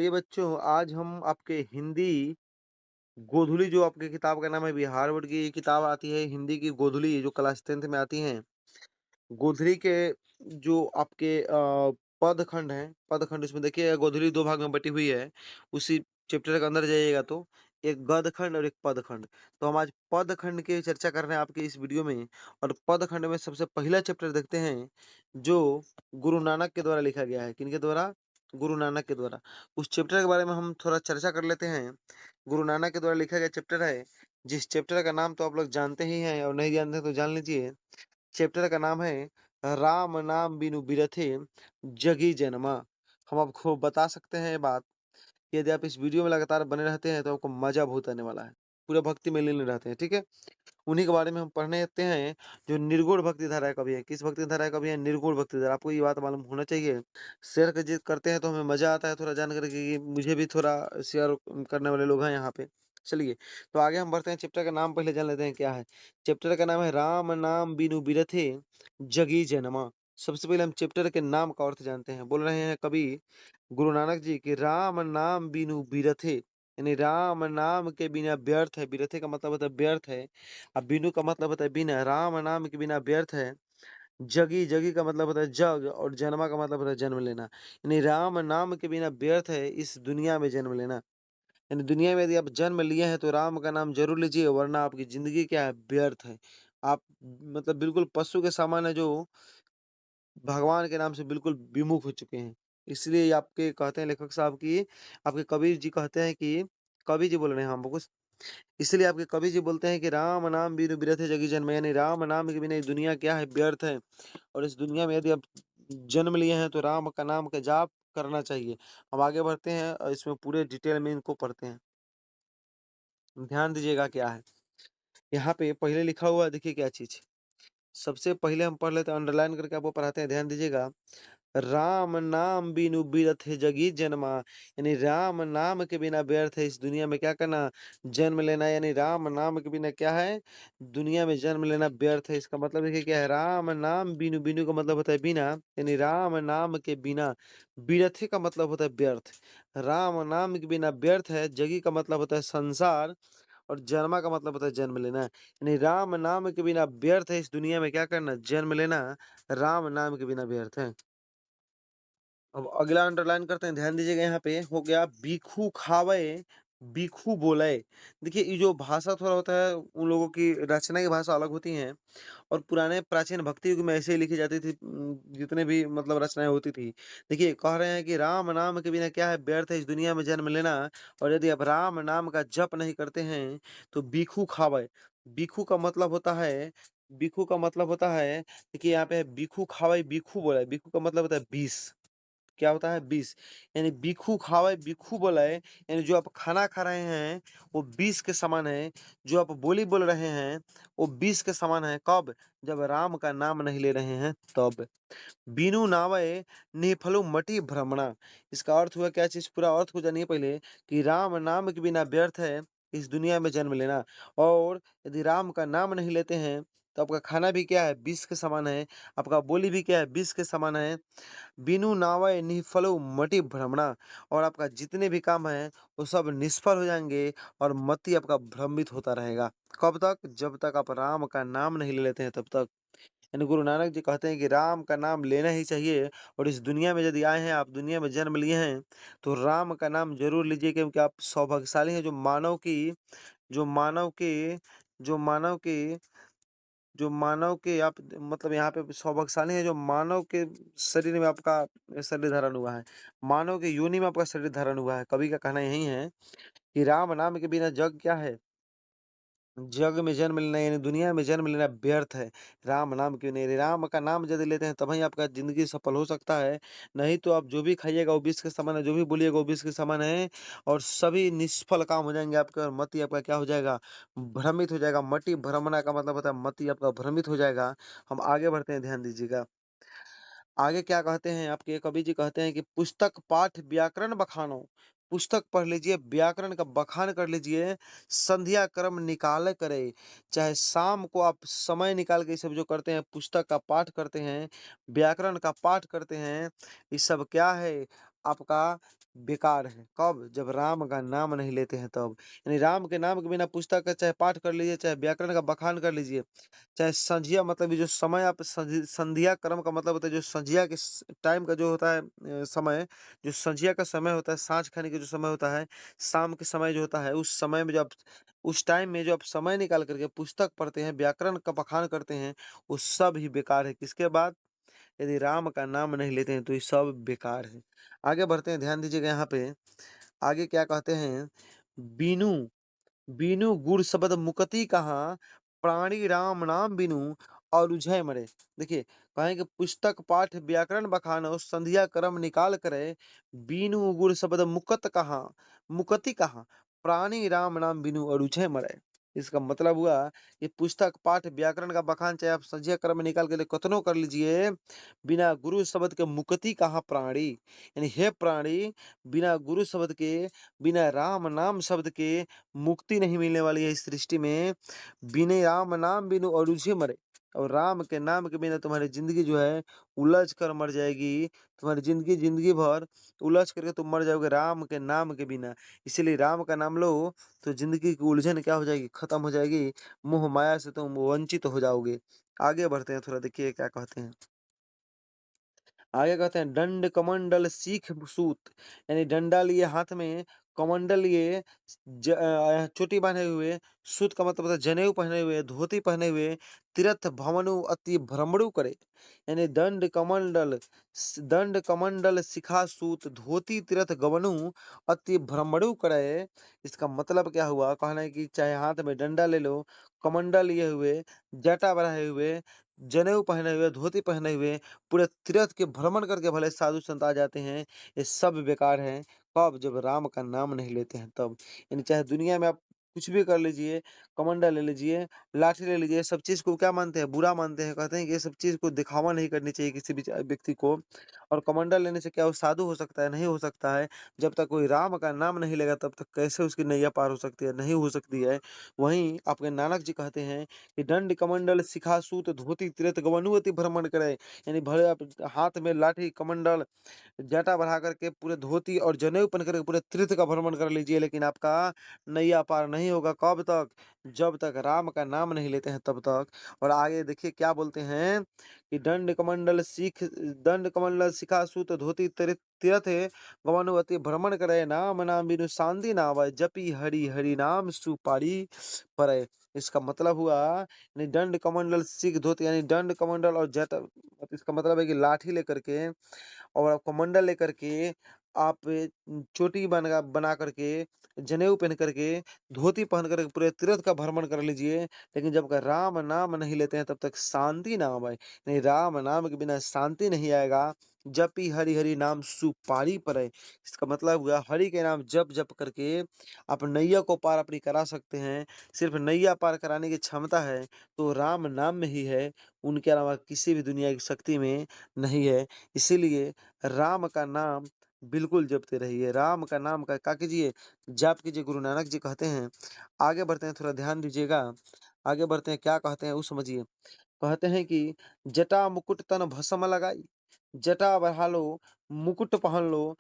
चलिए बच्चों, आज हम आपके हिंदी गोधुली जो आपकी किताब का नाम है बिहार बोर्ड की किताब आती है हिंदी की गोधुली जो क्लास 10th में आती हैं। गोधुली के जो आपके पदखंड हैं, पदखंड इसमें देखिए गोधुली 2 भाग में बटी हुई है। उसी चैप्टर के अंदर जाइएगा तो एक गदखंड और एक पदखंड। तो हम आज पदखंड की चर्चा कर रहे हैं आपकी इस वीडियो में। और पदखंड में सबसे पहला चैप्टर देखते हैं जो गुरु नानक के द्वारा लिखा गया है। किनके द्वारा? गुरु नानक के द्वारा। उस चैप्टर के बारे में हम थोड़ा चर्चा कर लेते हैं। गुरु नानक के द्वारा लिखा गया चैप्टर है, जिस चैप्टर का नाम तो आप लोग जानते ही हैं और नहीं जानते तो जान लीजिए। चैप्टर का नाम है राम नाम बिनु बिरथे जगी जन्मा। हम आपको बता सकते हैं ये बात, यदि आप इस वीडियो में लगातार बने रहते हैं तो आपको मजा बहुत आने वाला है। पूरे भक्ति में लीन रहते हैं, ठीक है। उन्हीं के बारे में हम पढ़ने जाते हैं जो निर्गुण भक्ति धारा कवि है। किस भक्ति धारा कवि है? निर्गुण भक्ति धारा। आपको ये बात मालूम होना चाहिए। शेयर कर करते हैं तो हमें मजा आता है थोड़ा जान करके कि मुझे भी थोड़ा शेयर करने वाले लोग हैं यहाँ पे। चलिए, तो आगे हम बढ़ते हैं। चैप्टर का नाम पहले जान लेते हैं क्या है। चैप्टर का नाम है राम नाम बिनु बिरथे जगी जन्मा। सबसे पहले हम चैप्टर के नाम का अर्थ जानते हैं। बोल रहे हैं कवि गुरु नानक जी कि राम नाम बिनु बिरथे, यानी राम नाम के बिना व्यर्थ है। बिरथे का मतलब होता है व्यर्थ है, अब बिनु का मतलब होता है बिना। राम नाम के बिना व्यर्थ है। जगी, जगी का मतलब होता है जग, और जन्मा का मतलब होता है जन्म लेना। यानी राम नाम के बिना व्यर्थ है इस दुनिया में जन्म लेना। यानी दुनिया में यदि आप जन्म लिए हैं तो राम का नाम जरूर लीजिए, वरना आपकी जिंदगी क्या है? व्यर्थ है। आप मतलब बिल्कुल पशु के समान है जो भगवान के नाम से बिल्कुल विमुख हो चुके हैं। इसलिए आपके कहते हैं लेखक साहब की, आपके कबीर जी कहते हैं कि, कवि जी बोल रहे हैं हमको, इसलिए आपके कवि जी बोलते हैं कि राम नाम बिनु बिरथ जगी जन्म, यानी राम नाम के बिना ये दुनिया क्या है? व्यर्थ है। और इस दुनिया में यदि आप जन्म लिए हैं तो राम का नाम का जाप करना चाहिए। हम आगे बढ़ते हैं और इसमें पूरे डिटेल में इनको पढ़ते हैं। ध्यान दीजिएगा क्या है यहाँ पे पहले लिखा हुआ है, देखिए क्या चीज। सबसे पहले हम पढ़ लेते हैं, अंडरलाइन करके आपको पढ़ाते हैं, ध्यान दीजिएगा। राम नाम बिनु बिरथ जगी जन्मा, यानी राम नाम के बिना व्यर्थ है इस दुनिया में क्या करना? जन्म लेना। यानी राम नाम के बिना क्या है? दुनिया में जन्म लेना व्यर्थ है। इसका मतलब देखिए क्या है। राम नाम बिनु, बिनु का मतलब होता है बिना, यानी राम नाम के बिना। बिरथे का मतलब होता है व्यर्थ। राम नाम के बिना व्यर्थ है। जगी का मतलब होता है संसार, और जन्मा का मतलब होता है जन्म लेना। यानी राम नाम के बिना व्यर्थ है इस दुनिया में क्या करना? जन्म लेना। राम नाम के बिना व्यर्थ है। अब अगला अंडरलाइन करते हैं, ध्यान दीजिएगा। यहाँ पे हो गया बीखू खावे बीखू बोले। देखिए ये जो भाषा थोड़ा होता है, उन लोगों की रचना की भाषा अलग होती है। और पुराने प्राचीन भक्ति युग में ऐसे ही लिखी जाती थी, जितने भी मतलब रचनाएं होती थी। देखिए कह रहे हैं कि राम नाम के बिना क्या है? व्यर्थ है इस दुनिया में जन्म लेना। और यदि आप राम नाम का जप नहीं करते हैं तो बीखू खावे। बीखू का मतलब होता है, बीखू का मतलब होता है, देखिए यहाँ पे बीखू खावे बीखू बोला है। बीखू का मतलब होता है विष। क्या होता है? विष। यानी बिखू खावे बिखू बोले, यानी जो आप खाना खा रहे हैं वो विष के समान है। जो आप बोली बोल रहे हैं वो विष के समान है। कब? जब राम का नाम नहीं ले रहे हैं तब। बीनू नावे निफलु मति भ्रमणा। इसका अर्थ हुआ क्या चीज? पूरा अर्थ को जानिए पहले कि राम नाम के बिना व्यर्थ है इस दुनिया में जन्म लेना। और यदि राम का नाम नहीं लेते हैं तो आपका खाना भी क्या है? विष के समान है। आपका बोली भी क्या है? विष के समान है। बिनु नावय निफलो मति भ्रमणा। और आपका जितने भी काम है वो सब निष्फल हो जाएंगे और मति आपका भ्रमित होता रहेगा। कब तक? जब तक आप राम का नाम नहीं ले लेते हैं तब तक। यानी गुरु नानक जी कहते हैं कि राम का नाम लेना ही चाहिए। और इस दुनिया में यदि आए हैं, आप दुनिया में जन्म लिए हैं, तो राम का नाम जरूर लीजिए, क्योंकि आप सौभाग्यशाली हैं जो मानव की जो मानव की जो मानव के आप मतलब यहाँ पे सौभाग्यशाली है जो मानव के शरीर में आपका शरीर धारण हुआ है। मानव के योनि में आपका शरीर धारण हुआ है। कवि का कहना यही है कि राम नाम के बिना जग क्या है? जग में जन्म लेना, यानी दुनिया में जन्म लेना व्यर्थ है। राम नाम क्यों नहीं? राम का नाम यदि लेते हैं तभी आपका जिंदगी सफल हो सकता है। नहीं तो आप जो भी खाइएगा वो विष के समान है, जो भी बोलिएगा वो विष के समान है। और सभी निष्फल काम हो जाएंगे आपके, और मति आपका क्या हो जाएगा? भ्रमित हो जाएगा। मति भ्रमणा का मतलब होता है मति आपका भ्रमित हो जाएगा। हम आगे बढ़ते हैं, ध्यान दीजिएगा। आगे क्या कहते हैं आपके कवि जी? कहते हैं कि पुस्तक पाठ व्याकरण बखानो। पुस्तक पढ़ लीजिए, व्याकरण का बखान कर लीजिए। संध्या कर्म निकाल करे, चाहे शाम को आप समय निकाल के ये सब जो करते हैं, पुस्तक का पाठ करते हैं, व्याकरण का पाठ करते हैं, ये सब क्या है? आपका बेकार है। कब? जब राम का नाम नहीं लेते हैं तब। यानी राम के नाम के बिना पुस्तक का चाहे पाठ कर लीजिए, चाहे व्याकरण का बखान कर लीजिए, चाहे संझिया मतलब ये जो समय आप संध्या कर्म का मतलब होता है जो संझिया के टाइम का जो होता है समय, जो संझिया का समय होता है, साँझ खाने का जो समय होता है, शाम के समय जो होता है, उस समय में जब उस टाइम में जो आप समय निकाल करके पुस्तक पढ़ते हैं, व्याकरण का बखान करते हैं, वो सब ही बेकार है। किसके बाद? यदि राम का नाम नहीं लेते हैं तो ये सब बेकार है। आगे बढ़ते हैं, ध्यान दीजिएगा यहाँ पे, आगे क्या कहते हैं? बीनू बीनू गुर शब्द मुकति कहाँ, प्राणी राम नाम बिनु और उझय मरे। देखिए, कहें कि पुस्तक पाठ व्याकरण बखान और संध्या कर्म निकाल करे, बीनू गुर शब्द मुकत कहाँ, मुकति कहाँ, प्राणी राम नाम बिनु और उझय मरे। इसका मतलब हुआ कि पुस्तक पाठ व्याकरण का बखान चाहे आप संध्या कर्म निकाल के लिए कतनो कर लीजिए, बिना गुरु शब्द के मुकति कहाँ प्राणी। यानी हे प्राणी, बिना गुरु शब्द के, बिना राम नाम शब्द के मुक्ति नहीं मिलने वाली है इस सृष्टि में। बिने राम नाम बिनु अरुझे मरे। और राम के नाम के बिना तुम्हारी जिंदगी जो है उलझ कर मर जाएगी। तुम्हारी जिंदगी जिंदगी भर उलझ करके तुम मर जाओगे राम के नाम के बिना। इसीलिए राम का नाम लो तो जिंदगी की उलझन क्या हो जाएगी? खत्म हो जाएगी। मोह माया से तुम वंचित हो जाओगे। आगे बढ़ते हैं, थोड़ा देखिए क्या कहते हैं। आगे कहते हैं दंड कमंडल सीख सूत, यानी डंडा लिए हाथ में, कमंडल लिए, चोटी बांधे हुए, सूत का मतलब होता है जनेऊ पहने हुए, धोती पहने हुए, तीर्थ भवनु अति भ्रमणु करे। यानी दंड कमंडल शिखा सूत, धोती तीर्थ गवनु अति भ्रमणु करे। इसका मतलब क्या हुआ? कहना है कि चाहे हाथ में डंडा ले लो, कमंडल लिए हुए, जटा बढ़ाए हुए, जनेऊ पहने हुए, धोती पहने हुए, पूरे तीर्थ के भ्रमण करके भले साधु संत आ जाते हैं, ये सब बेकार हैं। कब? जब राम का नाम नहीं लेते हैं तब। यानी चाहे दुनिया में आप कुछ भी कर लीजिए, कमंडल ले लीजिए, लाठी ले लीजिए, सब चीज़ को क्या मानते हैं? बुरा मानते हैं। कहते हैं कि ये सब चीज़ को दिखावा नहीं करनी चाहिए किसी भी व्यक्ति को। और कमंडल लेने से क्या वो साधु हो सकता है? नहीं हो सकता है। जब तक कोई राम का नाम नहीं लेगा तब तक कैसे उसकी नैया पार हो सकती है? नहीं हो सकती है। वहीं आपके नानक जी कहते हैं कि दंड कमंडल शिखा सूत धोती तीर्थ गवनुअति भ्रमण करे। यानी भले आप हाथ में लाठी, कमंडल, जटा बढ़ा करके पूरे धोती और जनेऊ पहन करके पूरे तीर्थ का भ्रमण कर लीजिए, लेकिन आपका नैया पार नहीं होगा। कब तक? जब तक राम का नाम नहीं लेते हैं तब तक। और आगे देखिए क्या बोलते हैं कि दंड कमंडल शिखा सूत धोती तीर्थ गमनुअति भ्रमण करे, नाम नाम बिनु शांति ना आवे, जपी हरि हरि नाम सुपारी परे। इसका मतलब हुआ यानी दंड कमंडल सिख धोती, यानी दंड कमंडल और जटा, इसका मतलब है कि लाठी लेकर के और आपको मंडल लेकर के आप चोटी बना करके, जनेऊ पहन करके, धोती पहन करके पूरे तीर्थ का भ्रमण कर लीजिए, लेकिन जब तक राम नाम नहीं लेते हैं तब तक शांति ना आए। नहीं, राम नाम के बिना शांति नहीं आएगा। जपी हरि हरि नाम सुपारी परे। इसका मतलब हुआ हरि के नाम जप जप करके आप नैया को पार अपनी करा सकते हैं। सिर्फ नैया पार कराने की क्षमता है तो राम नाम में ही है, उनके अलावा किसी भी दुनिया की शक्ति में नहीं है। इसीलिए राम का नाम बिल्कुल जपते रहिए। राम का नाम का क्या कीजिए? जाप कीजिए। गुरु नानक जी कहते हैं। आगे बढ़ते हैं, थोड़ा ध्यान दीजिएगा। आगे बढ़ते हैं, क्या कहते हैं वो समझिए। कहते हैं कि जटा मुकुट तन भस्म लगाई, जटा बढ़ा लो, मुकुट पहन लो,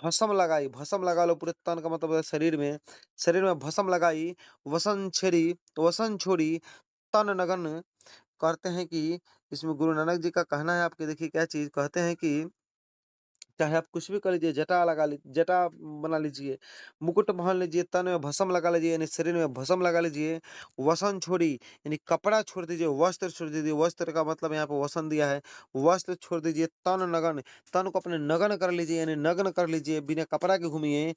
भस्म लगाई, भस्म लगा लो पूरे तन का मतलब है शरीर में भस्म लगाई, वसन छोड़ी, तन नगन। कहते हैं कि इसमें गुरु नानक जी का कहना है, आपके देखिए क्या चीज कहते हैं कि चाहे आप कुछ भी कर लीजिए, जटा बना लीजिए, मुकुट पहन लीजिए, तन में भस्म लगा लीजिए, यानी शरीर में भस्म लगा लीजिए, वसन छोड़ी, यानी कपड़ा छोड़ दीजिए, वस्त्र छोड़ दीजिए। वस्त्र का मतलब यहाँ पे वसन दिया है। वस्त्र छोड़ दीजिए, तन नगन, तन को अपने नगन कर लीजिए, यानी नग्न कर लीजिए, बिना कपड़ा के घूमिए।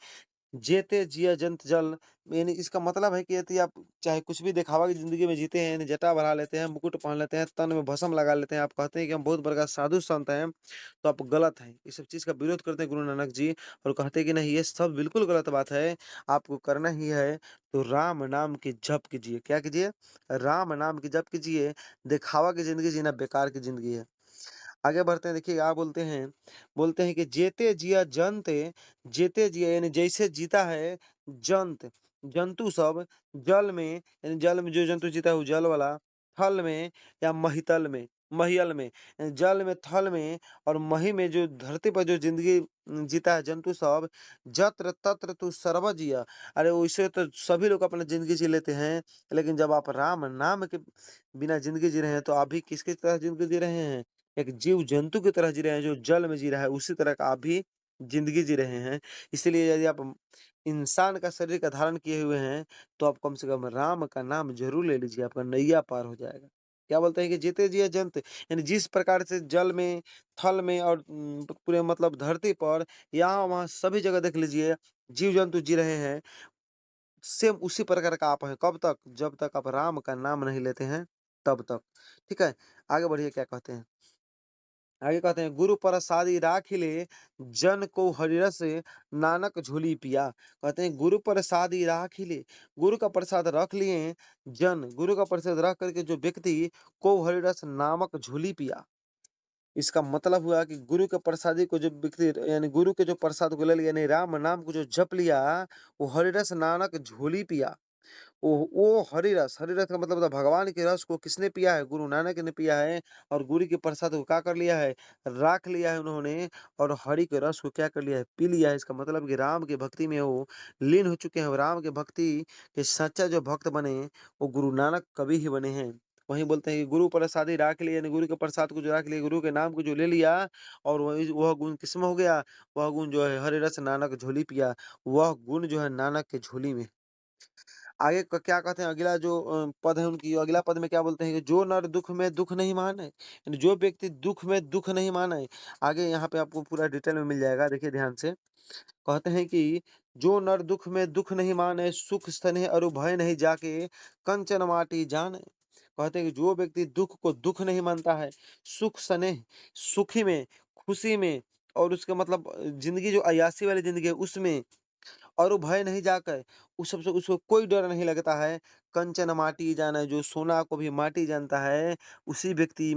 जेते जिया जंत जल, यानी इसका मतलब है कि यदि आप चाहे कुछ भी दिखावा की जिंदगी में जीते हैं, यानी जटा बढ़ा लेते हैं, मुकुट पहन लेते हैं, तन में भस्म लगा लेते हैं, आप कहते हैं कि हम बहुत बड़का साधु संत हैं, तो आप गलत हैं। ये सब चीज़ का विरोध करते हैं गुरु नानक जी और कहते हैं कि नहीं, ये सब बिल्कुल गलत बात है। आपको करना ही है तो राम नाम की जप कीजिए। क्या कीजिए? राम नाम की जप कीजिए। दिखावा की जिंदगी जीना बेकार की जिंदगी है। आगे बढ़ते हैं, देखिए क्या बोलते हैं कि जेते जिया जंत, जेते जिया यानी जैसे जीता है जंत, जंतु सब, जल में यानी जल में जो जंतु जीता है वो जल वाला, थल में या महितल में, महियल में, जल में, थल में और मही में जो धरती पर जो ज़िंदगी जीता है जंतु सब, जत्र तत्र तू सर्व जिया। अरे वैसे तो सभी लोग अपना ज़िंदगी जी लेते हैं, लेकिन जब आप राम नाम के बिना ज़िंदगी जी रहे हैं, तो आप भी किसकी तरह ज़िंदगी जी रहे हैं? एक जीव-जंतु की तरह जी रहे हैं, जो जल में जी रहा है, उसी तरह का आप भी ज़िंदगी जी रहे हैं। इसीलिए यदि आप इंसान का शरीर का धारण किए हुए हैं, तो आप कम से कम राम का नाम ज़रूर ले लीजिए, आपका नैया पार हो जाएगा। क्या बोलते हैं कि जीते जिये जंत, यानी जिस प्रकार से जल में, थल में और पूरे मतलब धरती पर यहाँ-वहाँ सभी जगह देख लीजिए जीव-जंतु जी रहे हैं, सेम उसी प्रकार का आप हैं। कब तक? जब तक आप राम का नाम नहीं लेते हैं, तब तक। ठीक है? आगे बढ़िए क्या कहते हैं? आगे कहते हैं गुरु प्रसादी राखिले जन को हरिरस नानक झोली पिया। कहते हैं गुरु प्रसादी राखिले, गुरु का प्रसाद रख लिए जन, गुरु का प्रसाद रख करके जो व्यक्ति को हरिरस नामक झोली पिया। इसका मतलब हुआ कि गुरु के प्रसादी को जो व्यक्ति यानी गुरु के जो प्रसाद को ले लिया यानी राम नाम को जो जप लिया, वो हरिरस नानक झोली पिया। वो हरि रस, हरि रस का मतलब होता है भगवान के रस को किसने पिया है? गुरु नानक ने पिया है और गुरु के प्रसाद को क्या कर लिया है? राख लिया है उन्होंने और हरि के रस को क्या कर लिया है? पी लिया है। इसका मतलब कि राम की भक्ति में वो लीन हो चुके हैं और राम की भक्ति के सच्चा जो भक्त बने, वो गुरु नानक कवि ही बने हैं। वहीं बोलते हैं कि गुरु प्रसादी राख लिया यानी गुरु के प्रसाद को जो राख लिया, गुरु के नाम को जो ले लिया और वही वह गुण किसमें हो गया? वह गुण जो है हरि रस नानक झोली पिया, वह गुण जो है नानक के झोली में। आगे क्या कहते हैं अगला जो पद है उनकी अगला पद में क्या बोलते हैं कि जो नर दुख में दुख नहीं माने, यानी जो व्यक्ति दुख में दुख नहीं माने। आगे यहाँ पे आपको पूरा डिटेल में मिल जाएगा, देखिए ध्यान से। कहते हैं कि जो नर दुख में दुख नहीं माने, सुख स्नेह अरु भय नहीं जाके, कंचन माटी जाने। कहते हैं कि जो व्यक्ति दुख को दुख नहीं मानता है, सुख स्नेह सुखी में, खुशी में और उसके मतलब जिंदगी जो अय्यासी वाली जिंदगी है उसमें और वो भय नहीं जाकर उस सबसे उसको कोई डर नहीं लगता है। कंचन माटी जाना, जो सोना को भी माटी जानता है, उसी व्यक्ति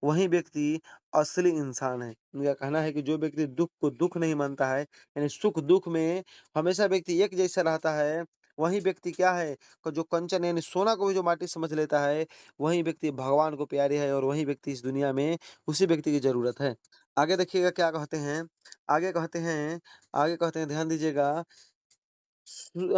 वही व्यक्ति असली इंसान है। उनका कहना है कि जो व्यक्ति दुःख को दुःख नहीं मानता है, यानी सुख-दुःख में हमेशा व्यक्ति एक जैसा रहता है, वही व्यक्ति क्या है जो कंचन यानी सोना को भी जो माटी समझ लेता है, वही व्यक्ति भगवान को प्यारे है और वही व्यक्ति इस दुनिया में उसी व्यक्ति की ज़रूरत है। आगे देखिएगा क्या कहते हैं, आगे कहते हैं आगे कहते हैं ध्यान दीजिएगा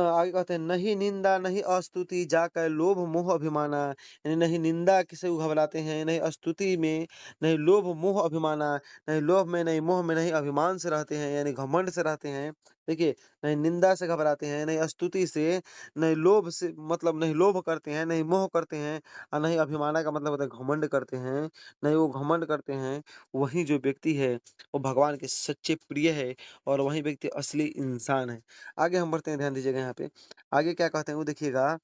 आगे कहते हैं नहीं निंदा नहीं अस्तुति जाकर लोभ मोह अभिमाना, यानी नहीं निंदा किसे को घबराते हैं, नहीं स्तुति में, नहीं लोभ मोह अभिमाना, नहीं लोभ में, नहीं मोह में, नहीं अभिमान से रहते हैं यानी घमंड से रहते हैं। देखिए, नहीं निंदा से घबराते हैं, नहीं स्तुति से, नहीं लोभ से मतलब नहीं लोभ करते हैं, नहीं मोह करते हैं और नहीं अभिमाना का मतलब होता है घमंड करते हैं, नहीं वो घमंड करते हैं। वही जो व्यक्ति है, वो भगवान के सच्चे प्रिय है और वही व्यक्ति असली इंसान है। आगे हम बढ़ते हैं, ध्यान दीजिएगा यहाँ पे। आगे क्या कहते हैं वो देखिएगा,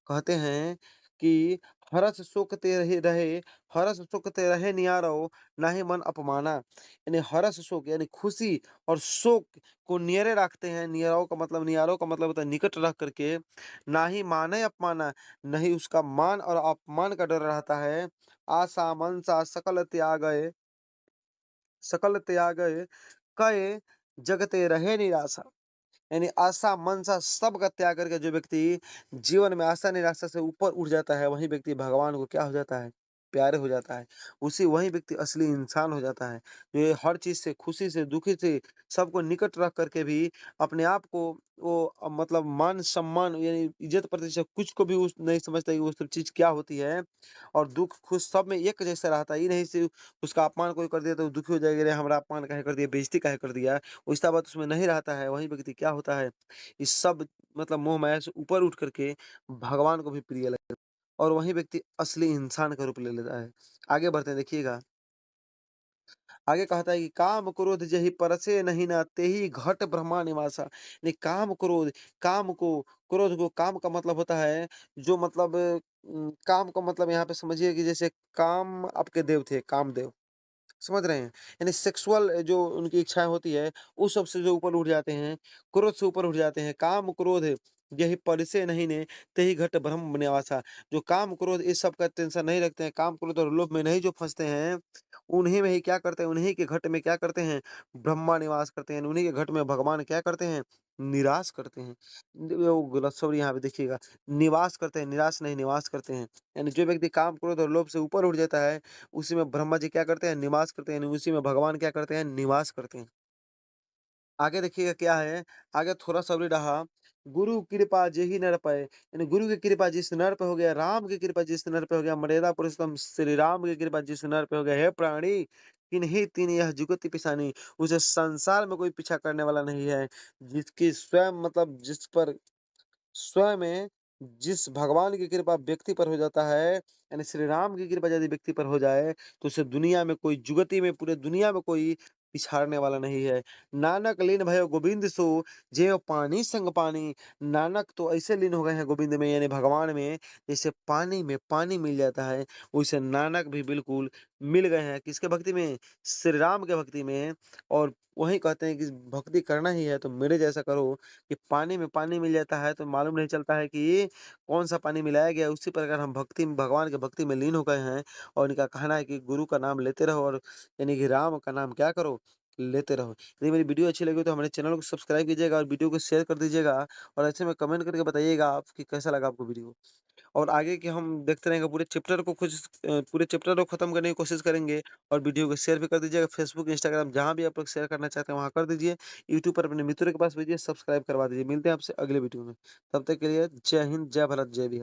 कहते हैं कि हरस शोकते रहे रहे, हरस शोकते रहे नियारो, नाहि मन अपमाना। यानी हरस शोक यानी खुशी और शोक को नियरे रखते हैं। नियारो का मतलब होता है निकट रख करके, ना ही माने अपमाना, नहीं उसका मान और अपमान का डर रहता है। आशा मनसा सकल त्यागय कय जगते रहे निराशा। यानी आशा, मनसा सब का त्याग करके जो व्यक्ति जीवन में आशा निराशा से ऊपर उठ जाता है, वही व्यक्ति भगवान को क्या हो जाता है? प्यारे हो जाता है। उसी वही व्यक्ति असली इंसान हो जाता है। जो ये हर चीज़ से, खुशी से, दुखी से सबको निकट रख करके भी अपने आप को वो मतलब मान-सम्मान यानी इज़्ज़त प्रतिष्ठा कुछ को भी उस नहीं समझता कि वो सब चीज़ क्या होती है और दुःख, खुश सब में एक जैसा रहता है। ये नहीं सिर्फ़ उसका अपमान कोई कर दिया तो वो दुखी हो जाएगा, अरे! हमारा अपमान काहे कर दिया, बेइज़्ज़ती काहे कर दिया? वैसा बात उसमें नहीं रहता है, वही व्यक्ति क्या होता है, इस सब मतलब मोह-माया से ऊपर उठ करके भगवान को भी प्रिय लगता है और वही व्यक्ति असली इंसान का रूप ले लेता है। आगे बढ़ते हैं देखिएगा, आगे कहता है कि काम क्रोध जेहि परसे नहीं ना तेहि घट ब्रह्मा निवासा। यानी काम को क्रोध को काम का मतलब होता है जो मतलब काम का मतलब यहाँ पे समझिए कि जैसे काम आपके देव थे, कामदेव। समझ रहे हैं? यानी सेक्सुअल जो उनकी इच्छाएँ होती है, उस सब से जो ऊपर उठ जाते हैं, क्रोध से ऊपर उठ जाते हैं। काम क्रोध यही परिसे नहीं ने तेहि घट ब्रह्म निवासा। जो काम क्रोध इस सब का टेंशन नहीं रखते हैं, काम क्रोध और लोभ में नहीं जो फँसते हैं, उन्हीं में ही क्या करते हैं, उन्हीं के घट में क्या करते हैं, ब्रह्मा निवास करते हैं, उन्हीं के घट में भगवान क्या करते हैं, निराश करते हैं। वो गलत शब्द यहाँ पे देखिएगा, निवास करते हैं, निराश नहीं निवास करते हैं। यानी जो व्यक्ति काम, क्रोध और लोभ से ऊपर उठ जाता है, उसी में ब्रह्मा जी क्या करते हैं, निवास करते हैं, यानी उसी में भगवान क्या करते हैं, निवास करते हैं। आगे देखिएगा क्या है, आगे थोड़ा सा और रहा, गुरु कृपा जेहि नर पाए, यानी गुरु की कृपा जिस नर पे हो गया, राम की कृपा जिस नर पे हो गया, मर्यादा पुरुषोत्तम श्री राम की कृपा जिस नर पे हो गया, हे प्राणी किन्हीं तीन यह जुगति पिसानी, उसे संसार में कोई पीछा करने वाला नहीं है। जिसकी स्वयं मतलब जिस पर स्वयं में जिस भगवान की कृपा व्यक्ति पर हो जाता है, यानी श्री राम की कृपा यदि व्यक्ति पर हो जाए, तो उसे दुनिया में कोई जुगति में पूरे दुनिया में कोई पिछाड़ने वाला नहीं है। नानक लीन भयो गोविंद सो जेव पानी संग पानी, नानक तो ऐसे लीन हो गए हैं गोविंद में यानी भगवान में, जैसे पानी में पानी मिल जाता है, वैसे नानक भी बिल्कुल मिल गए हैं किसके भक्ति में, श्री राम के भक्ति में। और वही कहते हैं कि भक्ति करना ही है तो मेरे जैसा करो, कि पानी में पानी मिल जाता है तो मालूम नहीं चलता है कि कौन-सा पानी मिलाया गया है। उसी प्रकार हम भक्ति में भगवान के भक्ति में लीन हो गए हैं और इनका कहना है कि गुरु का नाम लेते रहो और यानी कि राम का नाम क्या करो? लेते रहो। यदि मेरी वीडियो अच्छी लगी हो तो हमारे चैनल को सब्सक्राइब कीजिएगा और वीडियो को शेयर कर दीजिएगा और ऐसे में कमेंट करके बताइएगा आप कि कैसा लगा आपको वीडियो। और आगे के हम देखते रहेंगे पूरे चैप्टर को खत्म करने की कोशिश करेंगे और वीडियो को शेयर भी कर दीजिएगा फेसबुक, इंस्टाग्राम जहाँ भी आप लोग शेयर करना चाहते हैं वहाँ कर दीजिए। यूट्यूब पर अपने मित्रों के पास भेजिए, सब्सक्राइब करवा दीजिए। मिलते हैं आपसे अगले वीडियो में। तब तक के लिए जय हिंद, जय भारत, जय बिहार।